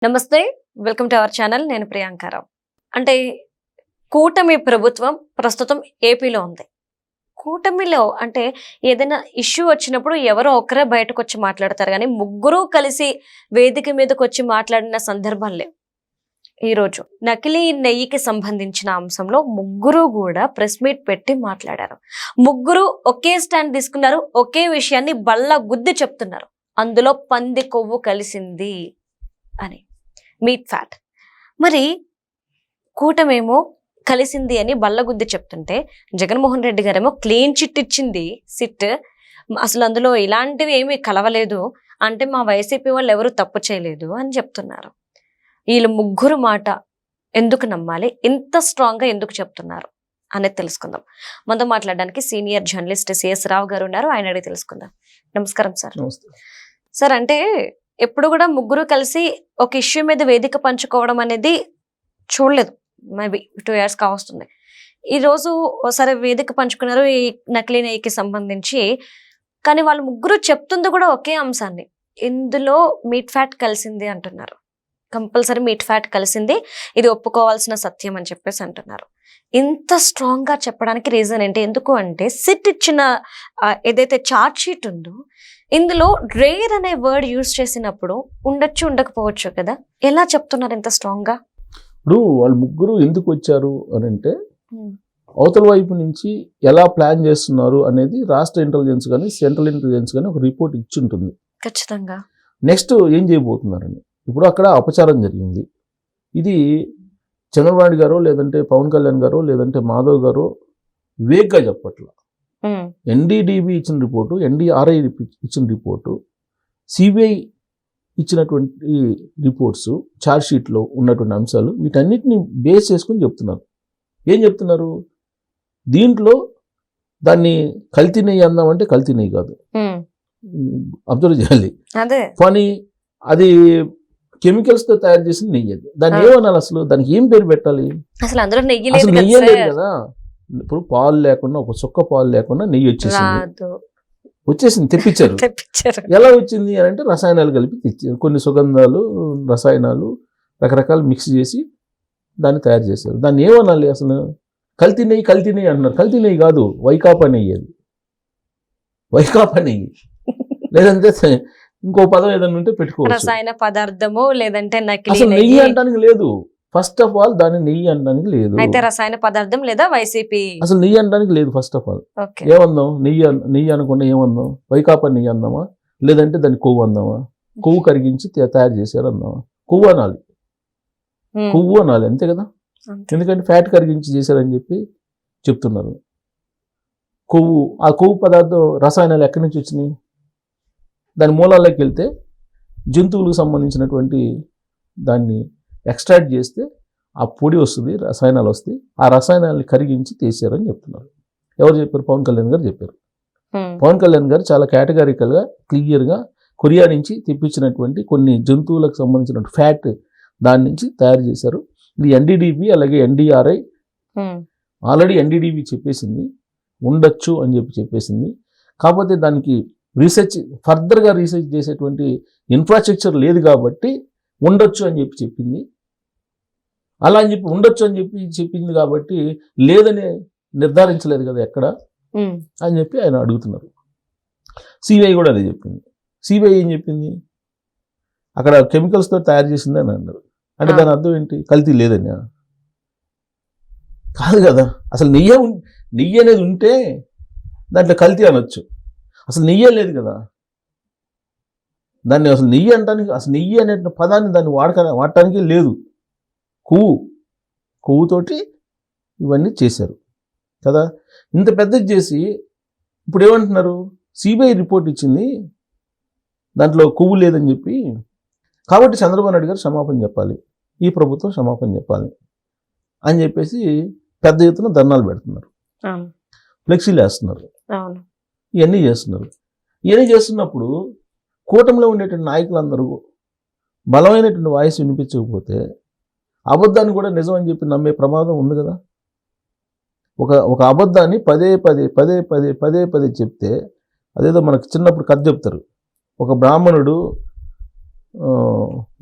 నమస్తే, welcome to our channel. నేను ప్రియాంకారావు. అంటే కూటమి ప్రభుత్వం ప్రస్తుతం ఏపీలో ఉంది. కూటమిలో అంటే ఏదైనా ఇష్యూ వచ్చినప్పుడు ఎవరో ఒకరే బయటకు వచ్చి మాట్లాడతారు, కానీ ముగ్గురు కలిసి వేదిక మీదకి వచ్చి మాట్లాడిన సందర్భం లేవు. ఈరోజు నకిలీ నెయ్యికి సంబంధించిన అంశంలో ముగ్గురు కూడా ప్రెస్ మీట్ పెట్టి మాట్లాడారు. ముగ్గురు ఒకే స్టాండ్ తీసుకున్నారు, ఒకే విషయాన్ని బల్ల గుద్ది చెప్తున్నారు. అందులో పంది కొవ్వు కలిసింది అని, మీట్ ఫ్యాట్. మరి కూటమేమో కలిసింది అని బల్లగుద్ది చెప్తుంటే, జగన్మోహన్ రెడ్డి గారేమో క్లీన్ చిట్ ఇచ్చింది సిట్, అసలు అందులో ఇలాంటివి ఏమీ కలవలేదు, అంటే మా వైసీపీ వాళ్ళు ఎవరు తప్పు చేయలేదు అని చెప్తున్నారు. వీళ్ళు ముగ్గురు మాట ఎందుకు నమ్మాలి, ఇంత స్ట్రాంగ్గా ఎందుకు చెప్తున్నారు అనేది తెలుసుకుందాం. మనతో మాట్లాడడానికి సీనియర్ జర్నలిస్ట్ సిఎస్ రావు గారు ఉన్నారు, ఆయన అడిగి తెలుసుకుందాం. నమస్కారం సార్. సార్, అంటే ఎప్పుడు కూడా ముగ్గురు కలిసి ఒక ఇష్యూ మీద వేదిక పంచుకోవడం అనేది చూడలేదు. మేబీ 2 years కావస్తుంది. ఈరోజు సరే వేదిక పంచుకున్నారు ఈ నకిలీ నెయ్యికి సంబంధించి, కానీ వాళ్ళు ముగ్గురు చెప్తుంది కూడా ఒకే అంశాన్ని, ఇందులో మీట్ ఫ్యాట్ కలిసింది అంటున్నారు. కంపల్సరీ మీట్ ఫ్యాట్ కలిసింది, ఇది ఒప్పుకోవాల్సిన సత్యం అని చెప్పేసి అంటున్నారు. ఇంత స్ట్రాంగ్ గా చెప్పడానికి రీజన్ ఏంటి? ఎందుకు అంటే సిట్ ఇచ్చిన ఏదైతే చార్ట్ షీట్ ఉందో ఇందులో రేర్ అనే వర్డ్ యూజ్ చేసినప్పుడు ఉండొచ్చు ఉండకపోవచ్చు కదా, ఎలా చెప్తున్నారు ఇంత స్ట్రాంగ్ గా? ఇప్పుడు వాళ్ళు ముగ్గురు ఎందుకు వచ్చారు అని అంటే, అవతల వైపు నుంచి ఎలా ప్లాన్ చేస్తున్నారు అనేది రాష్ట్ర ఇంటెలిజెన్స్ కానీ సెంట్రల్ ఇంటెలిజెన్స్ కానీ ఒక రిపోర్ట్ ఇచ్చి ఉంటుంది ఖచ్చితంగా. నెక్స్ట్ ఏం చేయబోతున్నారని. ఇప్పుడు అక్కడ అపచారం జరిగింది. ఇది చంద్రబాబు నాయుడు గారు లేదంటే పవన్ కళ్యాణ్ గారు లేదంటే మాధవ్ గారు వేగ్గా చెప్పట్ల. ఎన్డీడీబీ ఇచ్చిన రిపోర్టు, ఎన్డీఆర్ఐ ఇచ్చిన రిపోర్టు, సిబిఐ ఇచ్చినటువంటి రిపోర్ట్స్, ఛార్జ్షీట్లో ఉన్నటువంటి అంశాలు, వీటన్నిటిని బేస్ చేసుకుని చెప్తున్నారు. ఏం చెప్తున్నారు? దీంట్లో దాన్ని కల్తీ నెయ్యి అందామంటే కల్తీ నెయ్యి కాదు, అబ్జర్వ్ చేయాలి. కానీ అది కెమికల్స్తో తయారు చేసిన నెయ్యి. అది దాన్ని ఏమనాలి అసలు? దానికి ఏం పేరు పెట్టాలి? అసలు అందులో నెయ్యి లేదు కదా. ఇప్పుడు పాలు లేకుండా, ఒక చుక్క పాలు లేకుండా నెయ్యి వచ్చేసింది, తెప్పించారు. ఎలా వచ్చింది అని అంటే రసాయనాలు కలిపి తెచ్చారు. కొన్ని సుగంధాలు, రసాయనాలు, రకరకాలు మిక్స్ చేసి దాన్ని తయారు చేశారు. దాన్ని ఏమనాలి అసలు? కల్తీ నెయ్యి అంటున్నారు. కల్తీ నెయ్యి కాదు, వైకాపా నెయ్యి. అది వైకాపా నెయ్యి. లేదంటే ఇంకో పదం ఏదైనా ఉంటే పెట్టుకోవచ్చు. రసాయన పదార్థము లేదంటే నకిలీ అసలు నెయ్యి అనడానికి లేదు. ఫస్ట్ ఆఫ్ ఆల్ దాన్ని నెయ్యి అనడానికి లేదు. అయితే రసాయన పదార్థం లేదా వైసీపీ అసలు నెయ్యి అనడానికి లేదు. ఫస్ట్ ఆఫ్ ఆల్ ఏమందాం? నెయ్యి అనకుండా ఏమందాం? వైకాపా నెయ్యి అందామా, లేదంటే దాన్ని కొవ్వు అందామా? కొవ్వు కరిగించి తయారు చేశారు అందామా? కొవ్వు అనాలి, కొవ్వు అనాలి, అంతే కదా. ఎందుకంటే ఫ్యాట్ కరిగించి చేశారని చెప్పి చెప్తున్నారు. కొవ్వు, ఆ కొవ్వు పదార్థం రసాయనాలు ఎక్కడి నుంచి వచ్చినాయి? దాని మూలాల్లోకి వెళ్తే జంతువులకు సంబంధించినటువంటి దాన్ని ఎక్స్ట్రాక్ట్ చేస్తే ఆ పొడి వస్తుంది, రసాయనాలు వస్తాయి. ఆ రసాయనాలని కరిగించి తీసారని చెప్తున్నారు. ఎవరు చెప్పారు? పవన్ కళ్యాణ్ గారు చెప్పారు. పవన్ కళ్యాణ్ గారు చాలా కేటగారికల్గా క్లియర్గా కొరియా నుంచి తెప్పించినటువంటి కొన్ని జంతువులకు సంబంధించిన ఫ్యాట్ దాని నుంచి తయారు చేశారు. ఇది ఎన్డీడీబీ అలాగే ఎన్డీఆర్ఐ ఆల్రెడీ ఎన్డీడీబీ చెప్పేసింది, ఉండొచ్చు అని చెప్పేసింది. కాకపోతే దానికి ఫర్దర్గా రీసెర్చ్ చేసేటువంటి ఇన్ఫ్రాస్ట్రక్చర్ లేదు కాబట్టి ఉండొచ్చు అని చెప్పింది. అలా అని చెప్పి ఉండొచ్చు అని చెప్పింది కాబట్టి లేదని నిర్ధారించలేదు కదా ఎక్కడ అని చెప్పి ఆయన అడుగుతున్నారు. సిబిఐ కూడా అదే చెప్పింది. సిబిఐ ఏం చెప్పింది? అక్కడ కెమికల్స్తో తయారు చేసింది అని అన్నారు. అంటే దాని అర్థం ఏంటి? కల్తీ లేదని కాదు కదా. అసలు నెయ్యి అనేది ఉంటే దాంట్లో కల్తీ అనొచ్చు. అసలు నెయ్యే లేదు కదా. దాన్ని అసలు నెయ్యి అనడానికి, అసలు నెయ్యి అనే పదాన్ని దాన్ని వాడటానికి లేదు. కొవ్వుతోటి ఇవన్నీ చేశారు కదా. ఇంత పెద్దది చేసి ఇప్పుడు ఏమంటున్నారు? సిబిఐ రిపోర్ట్ ఇచ్చింది, దాంట్లో కొవ్వు లేదని చెప్పి. కాబట్టి చంద్రబాబు నాయుడు గారు క్షమాపణ చెప్పాలి, ఈ ప్రభుత్వం క్షమాపణ చెప్పాలి అని చెప్పేసి పెద్ద ఎత్తున ధర్నాలు పెడుతున్నారు, ఫ్లెక్సీలు వేస్తున్నారు, ఇవన్నీ చేస్తున్నారు. ఇవన్నీ చేస్తున్నప్పుడు కూటమిలో ఉండేటువంటి నాయకులందరూ బలమైనటువంటి వాయిస్ వినిపించకపోతే అబద్ధాన్ని కూడా నిజం అని చెప్పి నమ్మే ప్రమాదం ఉంది కదా. ఒక అబద్ధాన్ని పదే చెప్తే, అదేదో మనకు చిన్నప్పుడు కథ చెప్తారు. ఒక బ్రాహ్మణుడు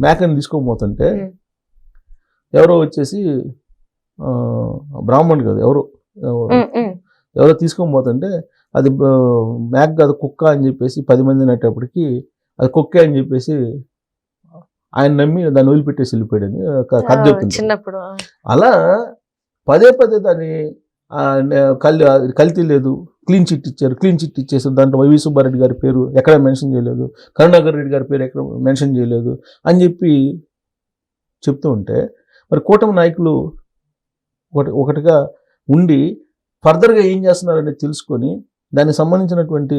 మేకని తీసుకోబోతుంటే ఎవరో వచ్చేసి బ్రాహ్మణుడు కదా ఎవరో తీసుకొని పోతుంటే అది మేక కాదు కుక్క అని చెప్పేసి 10 మంది అనేటప్పటికి అది కుక్కే అని చెప్పేసి ఆయన నమ్మి దాన్ని వదిలిపెట్టేసి వెళ్ళిపోయాడని కథ చెప్తుంది చిన్నప్పుడు. అలా పదే దాన్ని కల్తీ లేదు, క్లీన్ చిట్ ఇచ్చారు, క్లీన్ చిట్ ఇచ్చేసారు, దాంట్లో వైవి సుబ్బారెడ్డి గారి పేరు ఎక్కడ మెన్షన్ చేయలేదు, కరుణాకర్ రెడ్డి గారి పేరు ఎక్కడ మెన్షన్ చేయలేదు అని చెప్పి చెప్తూ ఉంటే మరి కూటమి నాయకులు ఒకటిగా ఉండి ఫర్దర్గా ఏం చేస్తున్నారనేది తెలుసుకొని దానికి సంబంధించినటువంటి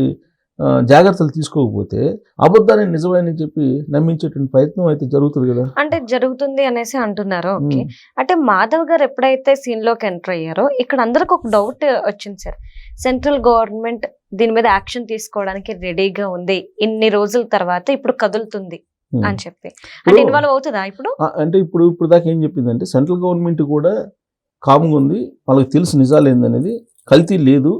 జాగ్రత్తలు తీసుకోకపోతే అబద్ధాన్ని నిజమని చెప్పి నమ్మించేటువంటి ప్రయత్నం అయితే జరుగుతుంది కదా. అంటే జరుగుతుంది అనేసి అంటున్నారు. ఓకే, అంటే మాధవ్ గారు ఎప్పుడైతే సీన్ లోకి ఎంటర్ అయ్యారో ఇక్కడ అందరికి ఒక డౌట్ వచ్చింది సార్, సెంట్రల్ గవర్నమెంట్ దీని మీద యాక్షన్ తీసుకోవడానికి రెడీగా ఉంది, ఇన్ని రోజుల తర్వాత ఇప్పుడు కదులుతుంది అని చెప్పి, అంటే ఇన్వాల్వ్ అవుతుందా ఇప్పుడు? అంటే ఇప్పుడు దాకా ఏం చెప్పిందంటే సెంట్రల్ గవర్నమెంట్ కూడా కామ్గా ఉంది, వాళ్ళకి తెలుసు నిజాలు ఏందనేది, కల్తీ లేదు,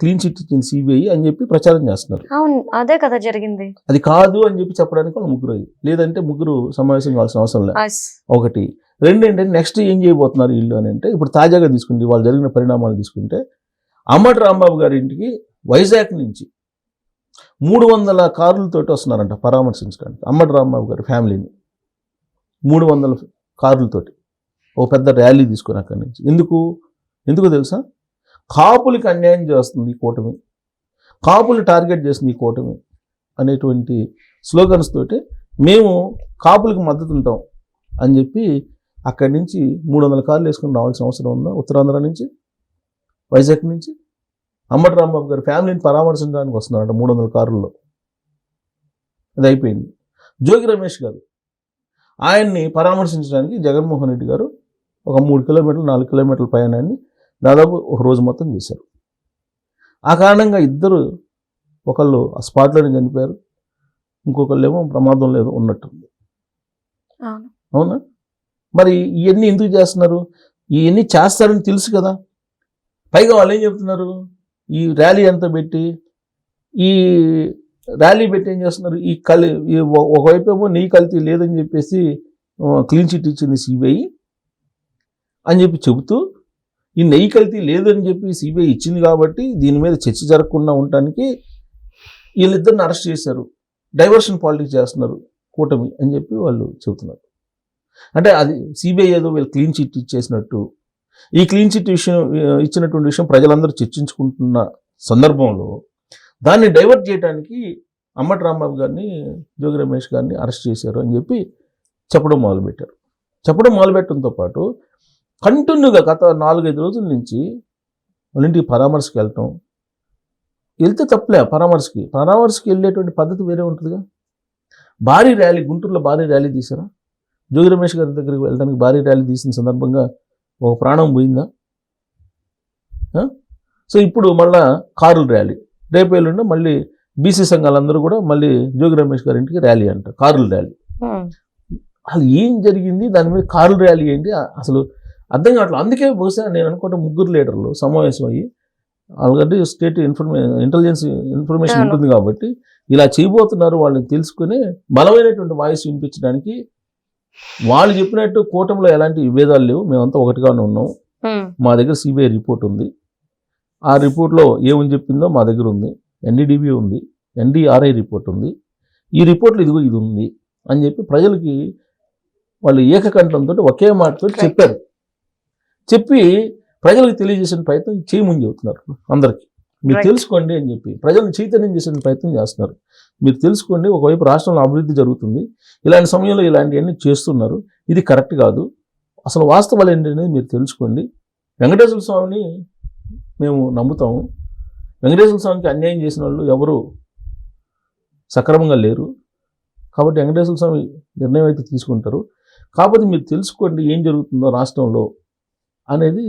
క్లీన్ చిట్ ఇచ్చింది సిబిఐ అని చెప్పి ప్రచారం చేస్తున్నారు. అవును, అదే కదా జరిగింది. అది కాదు అని చెప్పి చెప్పడానికి వాళ్ళు ముగ్గురు, లేదంటే ముగ్గురు సమావేశం కావాల్సిన అవసరం లేదు. ఒకటి. రెండు ఏంటంటే నెక్స్ట్ ఏం చేయబోతున్నారు వీళ్ళు అని అంటే ఇప్పుడు తాజాగా తీసుకుంటే వాళ్ళు జరిగిన పరిణామాలు తీసుకుంటే అంబటి రాంబాబు గారి ఇంటికి వైజాగ్ నుంచి 300 కార్లతోటి వస్తున్నారంట పరామర్శించడానికి అంబటి రాంబాబు గారి ఫ్యామిలీని. 300 కార్లతోటి ఓ పెద్ద ర్యాలీ తీసుకుని అక్కడి నుంచి. ఎందుకు తెలుసా? కాపులకి అన్యాయం చేస్తుంది ఈ కూటమి, కాపులు టార్గెట్ చేస్తుంది ఈ కూటమి అనేటువంటి స్లోగన్స్ తోటి మేము కాపులకు మద్దతు ఉంటాం అని చెప్పి అక్కడి నుంచి 300 కార్లు వేసుకుని రావాల్సిన అవసరం ఉందా? ఉత్తరాంధ్ర నుంచి, వైజాగ్ నుంచి అంబటి రాంబాబు గారి ఫ్యామిలీని పరామర్శించడానికి వస్తున్నారంట 300 కార్లలో. అది అయిపోయింది. జోగి రమేష్ గారు ఆయన్ని పరామర్శించడానికి జగన్మోహన్ రెడ్డి గారు ఒక 3 కిలోమీటర్లు 4 కిలోమీటర్ల ప్రయాణాన్ని దాదాపు ఒక రోజు మొత్తం చేశారు. ఆ కారణంగా ఇద్దరు, ఒకళ్ళు ఆ స్పాట్లోనే చనిపోయారు, ఇంకొకళ్ళు ఏమో ప్రమాదం లేదు ఉన్నట్టుంది. అవునా? మరి ఇవన్నీ ఎందుకు చేస్తున్నారు? ఇవన్నీ చేస్తారని తెలుసు కదా. పైగా వాళ్ళు ఏం చెప్తున్నారు, ఈ ర్యాలీ అంతా పెట్టి ఏం చేస్తున్నారు, ఒకవైపు ఏమో నీ కల్తీ లేదని చెప్పేసి క్లీన్ చిట్ ఇచ్చింది సిబిఐ అని చెప్పి చెబుతూ, ఈ నెయ్యి కల్తీ లేదని చెప్పి సిబిఐ ఇచ్చింది కాబట్టి దీని మీద చర్చ జరగకుండా ఉండటానికి వీళ్ళిద్దరిని అరెస్ట్ చేశారు, డైవర్షన్ పాలిటిక్స్ చేస్తున్నారు కూటమి అని చెప్పి వాళ్ళు చెబుతున్నారు. అంటే అది సిబిఐ ఏదో వీళ్ళు క్లీన్ చిట్ ఇచ్చేసినట్టు, ఈ క్లీన్ చిట్ ఇచ్చినటువంటి విషయం ప్రజలందరూ చర్చించుకుంటున్న సందర్భంలో దాన్ని డైవర్ట్ చేయడానికి అంబటి రాంబాబు గారిని, జోగి రమేష్ గారిని అరెస్ట్ చేశారు అని చెప్పి చెప్పడం మొదలుపెట్టారు. చెప్పడం మొదలుపెట్టడంతో పాటు కంటిన్యూగా గత 4-5 రోజుల నుంచి వాళ్ళ ఇంటికి పరామర్శకి వెళ్తే తప్పలే. పరామర్శకి వెళ్ళేటువంటి పద్ధతి వేరే ఉంటుందిగా. భారీ ర్యాలీ, గుంటూరులో భారీ ర్యాలీ తీసారా? జోగి రమేష్ గారి దగ్గరికి వెళ్ళడానికి భారీ ర్యాలీ తీసిన సందర్భంగా ఒక ప్రాణం పోయిందా? సో ఇప్పుడు మళ్ళా కారుల ర్యాలీ, రేపు ఎల్లుండి మళ్ళీ బీసీ సంఘాలందరూ కూడా మళ్ళీ జోగి రమేష్ గారి ఇంటికి ర్యాలీ అంట, కారుల ర్యాలీ. అసలు ఏం జరిగింది, దాని మీద కారుల ర్యాలీ ఏంటి అసలు అర్థం కావట్లేదు. అందుకే బహుశా నేను అనుకుంటే ముగ్గురు లీడర్లు సమావేశం అయ్యి, ఆల్రెడీ స్టేట్ ఇంటెలిజెన్స్ ఇన్ఫర్మేషన్ ఉంటుంది కాబట్టి ఇలా చేయబోతున్నారు వాళ్ళని తెలుసుకుని బలమైనటువంటి వాయిస్ వినిపించడానికి, వాళ్ళు చెప్పినట్టు కూటమిలో ఎలాంటి విభేదాలు లేవు, మేమంతా ఒకటిగానే ఉన్నాం, మా దగ్గర సిబిఐ రిపోర్ట్ ఉంది, ఆ రిపోర్ట్లో ఏమని చెప్పిందో మా దగ్గర ఉంది, ఎన్డీడీబీ ఉంది, ఎన్డీఆర్ఐ రిపోర్ట్ ఉంది, ఈ రిపోర్ట్లో ఇదిగో ఇది ఉంది అని చెప్పి ప్రజలకి వాళ్ళు ఏకకంఠంతో ఒకే మాటతో చెప్పారు. చెప్పి ప్రజలకు తెలియజేసిన ప్రయత్నం చేయమని చెబుతున్నారు అందరికీ. మీరు తెలుసుకోండి అని చెప్పి ప్రజలను చైతన్యం చేసే ప్రయత్నం చేస్తున్నారు. మీరు తెలుసుకోండి, ఒకవైపు రాష్ట్రంలో అభివృద్ధి జరుగుతుంది, ఇలాంటి సమయంలో ఇలాంటివన్నీ చేస్తున్నారు, ఇది కరెక్ట్ కాదు, అసలు వాస్తవాలు ఏంటనేది మీరు తెలుసుకోండి. వెంకటేశ్వర స్వామిని మేము నమ్ముతాము, వెంకటేశ్వర స్వామికి అన్యాయం చేసిన వాళ్ళు ఎవరు సక్రమంగా లేరు, కాబట్టి వెంకటేశ్వర స్వామి నిర్ణయం అయితే తీసుకుంటారు, కాకపోతే మీరు తెలుసుకోండి ఏం జరుగుతుందో రాష్ట్రంలో అనేది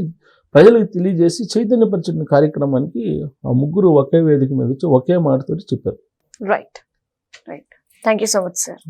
ప్రజలకు తెలియజేసి చైతన్యపరిచిన కార్యక్రమానికి ఆ ముగ్గురు ఒకే వేదిక మీద వచ్చి ఒకే మాటతో చెప్పారు. Right. Thank you so much sir.